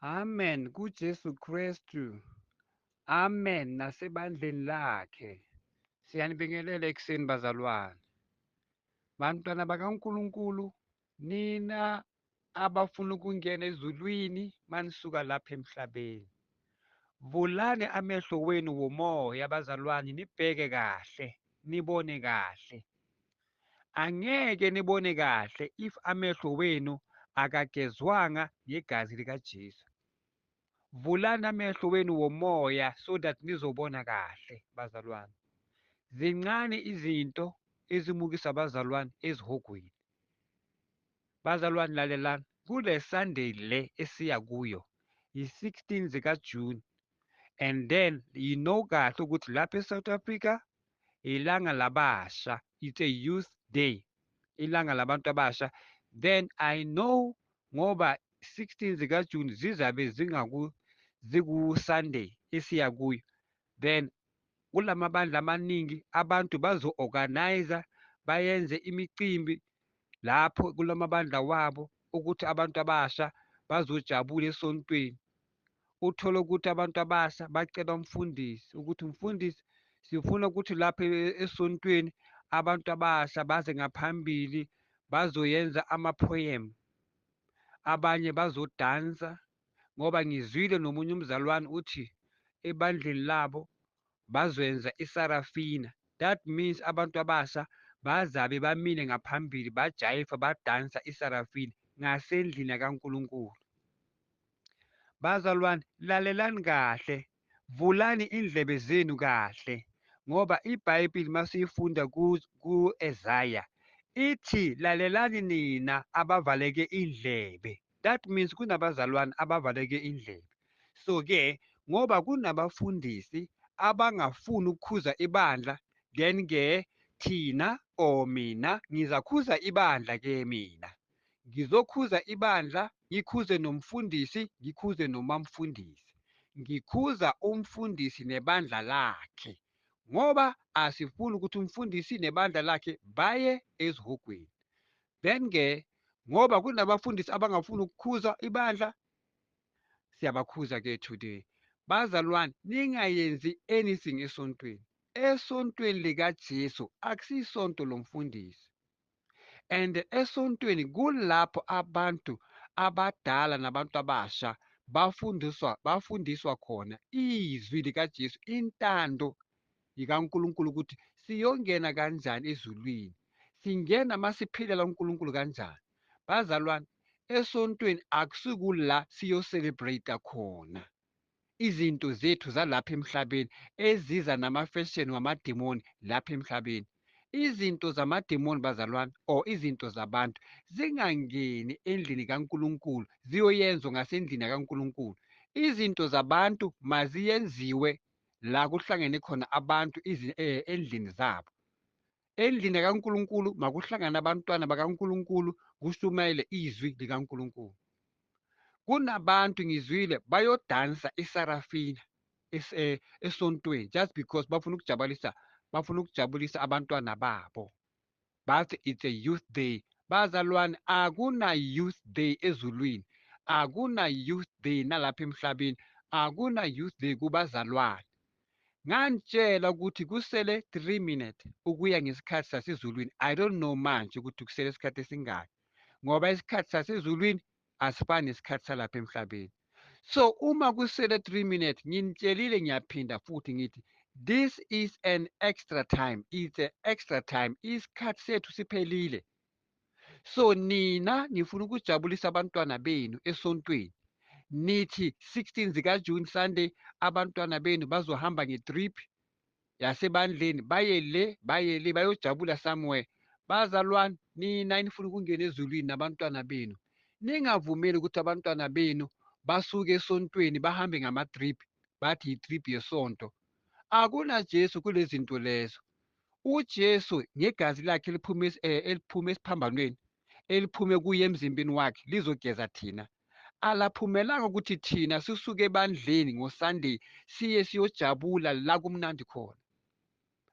Amen kuJesu Kristu. Amen nasebandleni lakhe. Siyanibingelela ekuseni bazalwane. Bantwana bakaNkulunkulu, nina abafuna ukungena ezulwini manisuka lapha emhlabeni. Vulani amehlo wenu womoya bazalwane nibheke kahle, nibone kahle. Angeke nibone kahle if amehlo wenu akagezwanga ngegazi likaJesu. Vulani amehlo wenu womoya so that nizobona kahle bazalwane. Zincane izinto ezimukisa abazalwane ezihogweni. Bazalwane lalelani, kule Sunday le esiya kuyo yi-16 zikaJune, and then you know kahle ukuthi lapha eSouth Africa ilanga labasha, it's a youth day, ilanga labantu abasha. Then I know ngoba 16 zikaJune zizabe ziku-Sunday esiya kuyo, then kulamabandla amaningi abantu bazo-organize bayenze imicimbi lapho kulamabandla wabo ukuthi abantu abasha bazojabula esontweni. Uthole ukuthi abantu abasha bacela umfundisi ukuthi mfundisi, sifuna ukuthi lapha esontweni abantu abasha baze ngaphambili bazoyenza ama-poem, abanye bazodansa ngoba ngizwile nomunye umzalwane uthi ebandleni labo bazoyenza isarafina. That means abantu abasha bazabe bamile ngaphambili bajayiva badansa isarafina ngasendlini kaNkulunkulu. Bazalwane, lalelani kahle, vulani indlebe zenu kahle ngoba iBhayibheli masiyifunda ku-Ezaya ithi lalelani nina abavaleke indlebe. That means kunabazalwane abavaleke indlebe. So-ke ngoba kunabafundisi abangafuni ukukhuza ibandla, then-ke thina or mina ngizakhuza ibandla-ke mina. Ngizokhuza ibandla, ngikhuze nomfundisi, ngikhuze nomamfundisi. Ngikhuza umfundisi nebandla lakhe ngoba asifuni ukuthi umfundisi nebandla lakhe baye ezihogweni. Then-ke ngoba kunabafundisi abangafuni ukukhuza ibandla, siyabakhuza-ke today. Bazalwane, ningayenzi anything esontweni. Esontweni likaJesu akusisonto lomfundisi. And esontweni kulapho abantu abadala nabantu abasha bafundiswa khona izwi likaJesu, intando ikaNkulunkulu ukuthi siyongena kanjani ezulwini. Singena masiphilela uNkulunkulu kanjani. Bazalwane, esontweni akusikula siyo-celebrate khona izinto zethu zalapha emhlabeni eziza namafashini wamademoni lapha emhlabeni. Izinto zamademoni bazalwane or izinto zabantu zingangeni endlini kaNkulunkulu ziyoyenzwa ngasendlini kaNkulunkulu. Izinto zabantu maziyenziwe la kuhlangene khona abantu endlini zabo. Endlini kaNkulunkulu makuhlangane abantwana bakaNkulunkulu kushumayele izwi likaNkulunkulu. Kunabantu ngizwile bayodansa isarafina esontweni just because bafuna ukujabulisa abantwana babo. Bathi it's a youth day. Bazalwane, akuna youth day ezulwini, akuna youth day nalapha emhlabeni, akuna youth day kubazalwane. Ngantshela ukuthi kusele 3 minutes ukuya ngesikhathi sasezulwini. I don't know manje ukuthi kusele isikhathi esingaki ngoba isikhathi sasezulwini asifani nesikhathi salapha emhlabeni. So uma kusele 3 minutes, nginitshelile ngiyaphinda futhi ngithi this is an extra time, it's an extra time, isikhathi sethu siphelile. So nina nifuna ukujabulisa abantwana benu esontweni, nithi 16 zikaJune Sunday abantwana benu bazohamba ngetrip yasebandleni baye le bayojabula somewhere. Bazalwane, nina nifuna ukungena ezulwini nabantwana benu, ningavumeli ukuthi abantwana benu basuke esontweni bahambe ngama-trip bathi i-trip yesonto. Akuna Jesu kule zinto lezo. uJesu ngegazi lakhe eliphuma esiphambanweni eliphume kuye emzimbeni wakhe lizogeza thina, alaphumelanga ukuthi thina sisuke ebandleni ngoSunday siye siyojabula la kumnandi khona.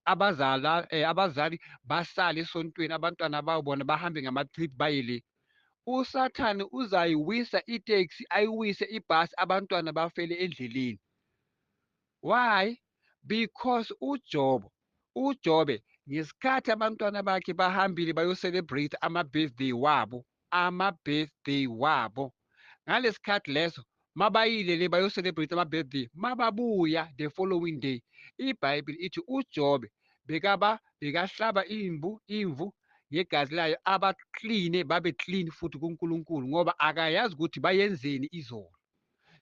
Abazali basale esontweni abantwana babo bona bahambe ngama-trip baye le. uSathane uzayiwisa iteksi ayiwise ibhasi abantwana bafele endleleni. Why? Because uJobe ngesikhathi abantwana bakhe bahambile bayo-celebrate ama-birthday wabo. Ngalesikhathi leso mabayile le bayo-celebrate ama-birthday, mababuya the following day, iBhayibheli ithi uJobe bekahlaba imvu ngegazi layo abakline babe clean futhi kuNkulunkulu ngoba akayazi ukuthi bayenzeni izolo.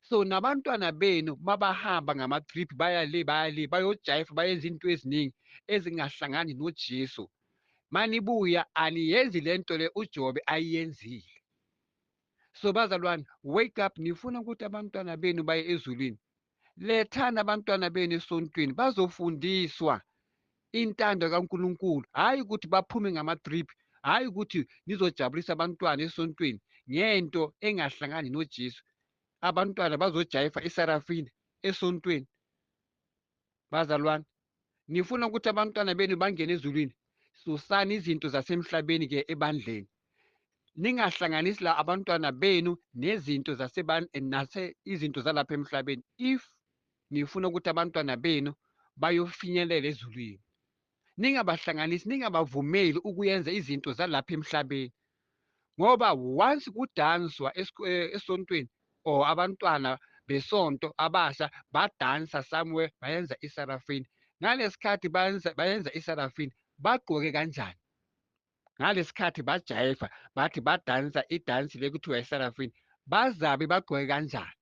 So nabantwana benu mabahamba ngama-trip baya le bayojayiva bayenza into eziningi ezingahlangani noJesu. Manibuya aniyenzi le nto le uJobe ayiyenzile. So bazalwane, wake up, nifuna ukuthi abantwana benu baye ezulwini. Lethani abantwana benu esontweni bazofundiswa intando kaNkulunkulu, hhayi ukuthi baphume ngama-trip, hhayi ukuthi nizojabulisa abantwana esontweni ngento engahlangani noJesu. Abantwana bazojayiva isarafini esontweni. Bazalwane, nifuna ukuthi abantwana benu bangene ezulwini, susani izinto zasemhlabeni-ke ebandleni. Ningahlanganisi la abantwana benu nezinto izinto zalapha emhlabeni if nifuna ukuthi abantwana benu bayofinyelela ezulwini. Ningabahlanganisi, ningabavumeli ukuyenza izinto zalapha emhlabeni, ngoba once kudanswa esontweni or abantwana besonto abasha badansa somewhere bayenza isarafini. Ngalesikhathi bayenza isarafini bagqoke kanjani? Ngalesikhathi bajayiva bathi badansa idansi le kuthiwa isarafini, bazabe bagqoke kanjani?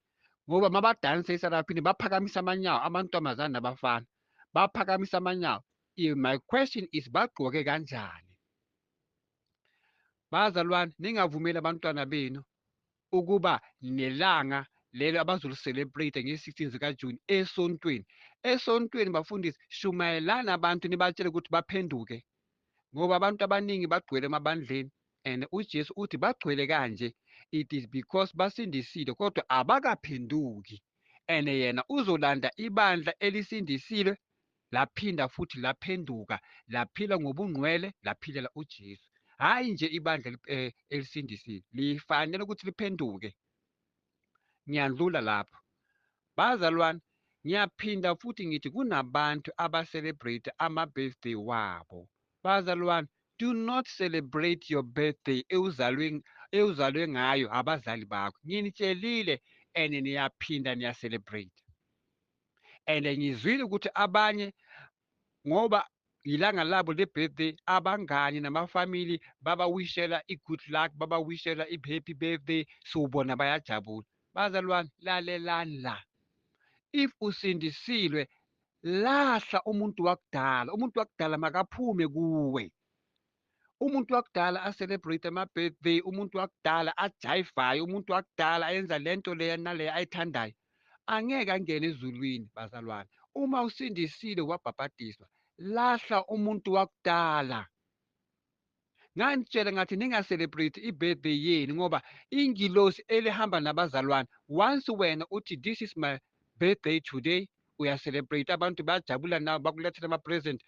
Ngoba mabadansa isarafini baphakamisa amanyawo, amantombazane nabafana baphakamisa amanyawo. My question is bagqoke kanjani? Bazalwane, ningavumeli abantwana benu ukuba nelanga lelo abazoli-celebrate nge-16 zikaJuni esontweni. Esontweni bafundisi, shumayelani abantu nibatshele ukuthi baphenduke, ngoba abantu abaningi bagcwele emabandleni and uJesu uthi bagcwele kanje, it is because basindisile kodwa abakaphenduki. And yena uzolanda ibandla elisindisile laphinda futhi laphenduka, laphila ngobungcwele, laphilela uJesu. Hhayi nje ibandla elisindisile, lifanele ukuthi liphenduke. Ngiyandlula lapho. Bazalwane, ngiyaphinda futhi ngithi kunabantu abacelebrate ama-birthday wabo. Bazalwane, do not celebrate your birthday ewuzalwe ngayo abazali bakho. Nginitshelile and niyaphinda niya-celebrate. And ngizwile ukuthi abanye ngoba ilanga labo le-birthday abangani namafamili babawishela i-good luck, babawishela i-happy birthday, so bona bayajabula. Bazalwane, lalelani la. If usindisiwe, lahla umuntu wakudala. Umuntu wakudala makaphume kuwe. Umuntu wakudala a-celebrate ama-birthday, umuntu wakudala ajayivayo, umuntu wakudala ayenza lento leya naleya ayithandayo, angeke angene ezulwini. Bazalwane, uma usindisile wabhabhadiswa, lahla umuntu wakudala. Nganitshela ngathi ninga-celebrate i-birthday yenu ngoba ingilosi elihamba nabazalwane, once wena uthi this is my birthday today, uya-celebrate, abantu bayajabula nawe bakulethela ama-present.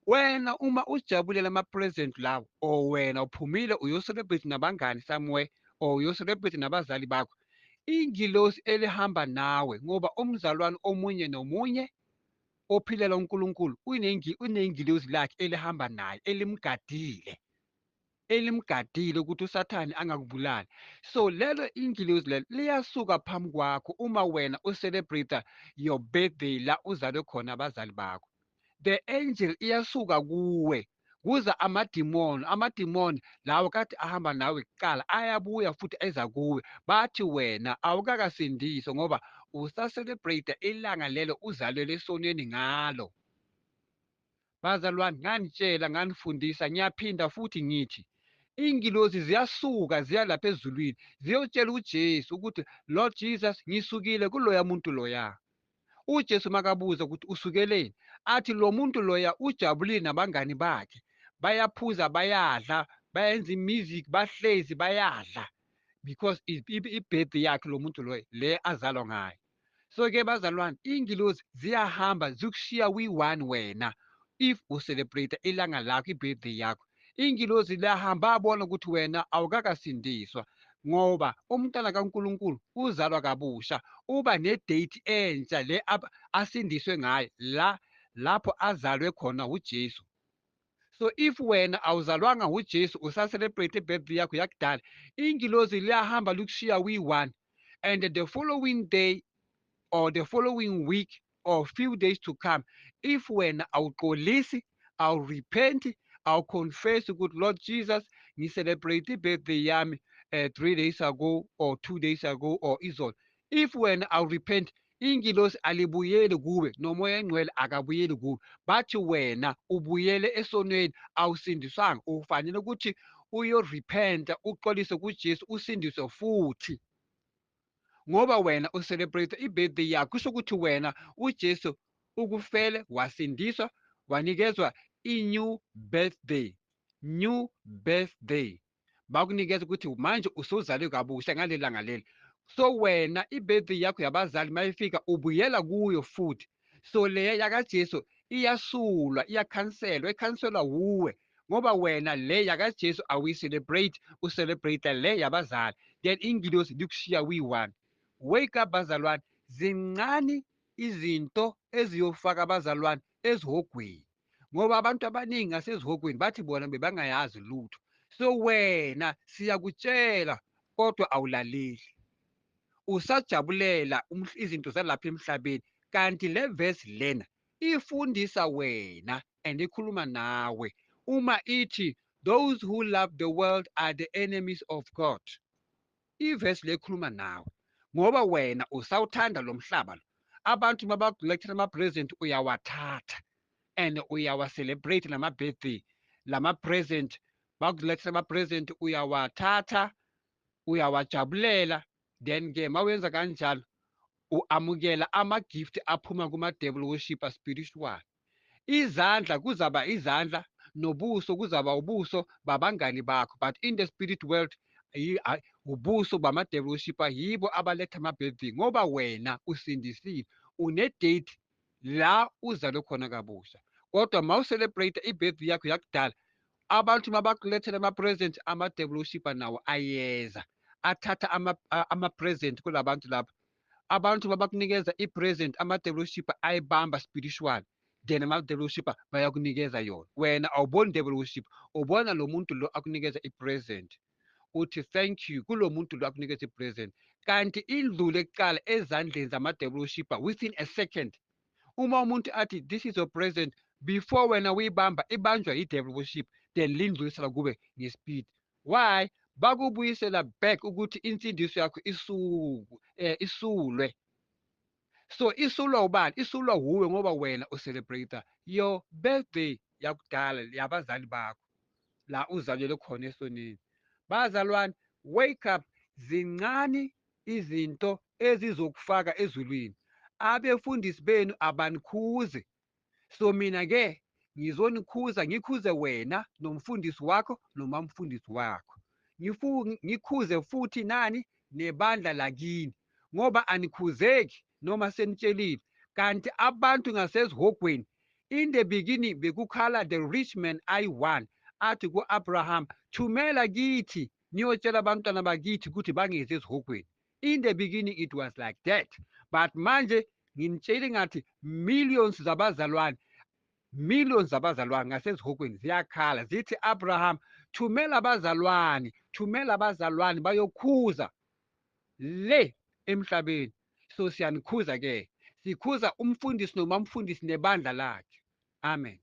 Wena uma ujabulela ama-present lawo, or wena uphumile uyo-celebrate nabangani somewhere, or uyo-celebrate nabazali bakho, ingilosi elihamba nawe ngoba umzalwane omunye nomunye ophilela uNkulunkulu unengilosi lakhe elihamba naye elimgadile ukuthi uSathane angakubulali. So lelo ingilosi lelo liyasuka phambi kwakho uma wena ucelebrate your birthday la uzalwe khona abazali bakho. The angel iyasuka kuwe kuza amadimoni lawo kade ahamba nawe kuqala ayabuya futhi eza kuwe, bathi wena awukakasindiswa ngoba usacelebrate ilanga lelo uzalwele esonweni ngalo. Bazalwane, nganitshela nganifundisa, ngiyaphinda futhi ngithi ingilozi ziyasuka ziya lapha ezulwini ziyotshela uJesu ukuthi Lord Jesus, ngisukile kuloya muntu loya. uJesu makabuza ukuthi usukeleni, athi lo muntu loya ujabulile nabangani bakhe, bayaphuza, bayadla, bayenza i-music, bahlezi bayadla, because i-birthday yakhe lo muntu loyo le azalwa ngayo. So-ke bazalwane, ingilozi ziyahamba zikushiya uyi-one wena if ucelebrate ilanga lakho, i-birthday yakho. Ingilozi liyahamba abona ukuthi wena awukakasindiswa, ngoba umntwana kaNkulunkulu uzalwa kabusha, uba ne-date entsha le asindiswe ngayo lapho azalwe khona uJesu. So if wena awuzalwanga uJesu usa-celebrate i-birthday yakho yakudala, ingilozi liyahamba likushiya uyi-one, and the following day or the following week or few days to come, if wena awuxolisi, awurepenti, awuconfess ukuthi Lord Jesus, ngi-celebrate i-birthday yami 3 days ago or 2 days ago or izolo, if wena awurepenti, ingilosi alibuyeli kuwe nomoya engcwele akabuyeli kuwe, bathi wena ubuyele esonweni, awusindiswanga, ufanele ukuthi uyorepenta, uxolise kuJesu, usindiswe futhi. Ngoba wena ucelebrate i-birthday yakho, kusho ukuthi wena uJesu ukufele, wasindiswa, wanikezwa i-new birthday, new birthday. Bakunikeza ukuthi manje usuzalwe kabusha ngaleli langa leli. So wena i-birthday yakho yabazali mayifika ubuyela kuyo futhi. So leya yakaJesu iyasulwa, iyakhanselwa, ikhanselwa wuwe, ngoba wena le yakaJesu awuyi-celebrate, ucelebrate le yabazali, then ingilosi likushiya uyi-one. Wake up bazalwane, zincane izinto eziyofaka abazalwane ezihogweni, ngoba abantu abaningi ngasezihogweni bathi bona bebangayazi lutho. So wena siyakutshela kodwa awulaleli, usajabulela izinto zalapha emhlabeni, kanti le verse lena ifundisa wena and ikhuluma nawe uma ithi those who love the world are the enemies of God. Ivesi le ikhuluma nawe ngoba wena usawuthanda lo mhlaba lo. Abantu mabakulethela ama-present uyawathatha and uyawa-celebrate nama-birthday, lama-present, bakulethela ama-present uyawathatha, uyawajabulela, then-ke mawenza kanjalo u-amukela ama-gift aphuma kuma-devil worshipper spiritual. Izandla kuzaba izandla, nobuso kuzaba ubuso babangani bakho, but in the spirit world ubuso bama-devil worshipper yibo abaletha ama-birthday, ngoba wena usindisile, une-date la uzalwe khona kabusha. Kodwa mawucelebrate i-birthday yakho yakudala, abantu mabakulethela ama-present, ama-devil worshipper nawo ayeza athatha ama-present kula bantu lapha. Abantu mabakunikeza i-present, ama-devil worshipper ayibamba spiritual, then ama-devil worshipper bayakunikeza yona. Wena awuboni devil worshipper, ubona lo muntu lo akunikeza i-present, uthi thank you kulo muntu lo akunikeza i-present, kanti indlule kuqala ezandleni zama-devil worshipper within a second. Uma umuntu athi this is your present, before wena uyibamba ibanjwa i-devil worship, then lindlulisela kube ngespeed. Why? Bakubuyisela back ukuthi insindiso yakho isulwe. So isulwa ubani? Isulwa wuwe, ngoba wena ucelebrate your birthday yakudala yabazali bakho la uzalelwe khona esonini. Bazalwane, wake up, zincane izinto ezizokufaka ezulwini. Abefundisi benu abanikhuze, so mina-ke ngizonikhuza, ngikhuze wena nomfundisi wakho noma mfundisi wakho, ngikhuze futhi nani nebandla lakini, ngoba anikhuzeki noma senitshelile. Kanti abantu ngasezihogweni, in the beginning bekukhala the rich man ayi-one, athi ku-Abraham, thumela kithi niyotshela abantwana bakithi ukuthi bangezi ezihogweni. In the beginning it was like that, but manje nginitsheli ngathi millions zabazalwane ngasezihogweni ziyakhala zithi, Abraham, thumela abazalwane bayokhuza le emhlabeni. So siyanikhuza-ke, sikhuza umfundisi noma mfundisi nebandla lakhe. Amen.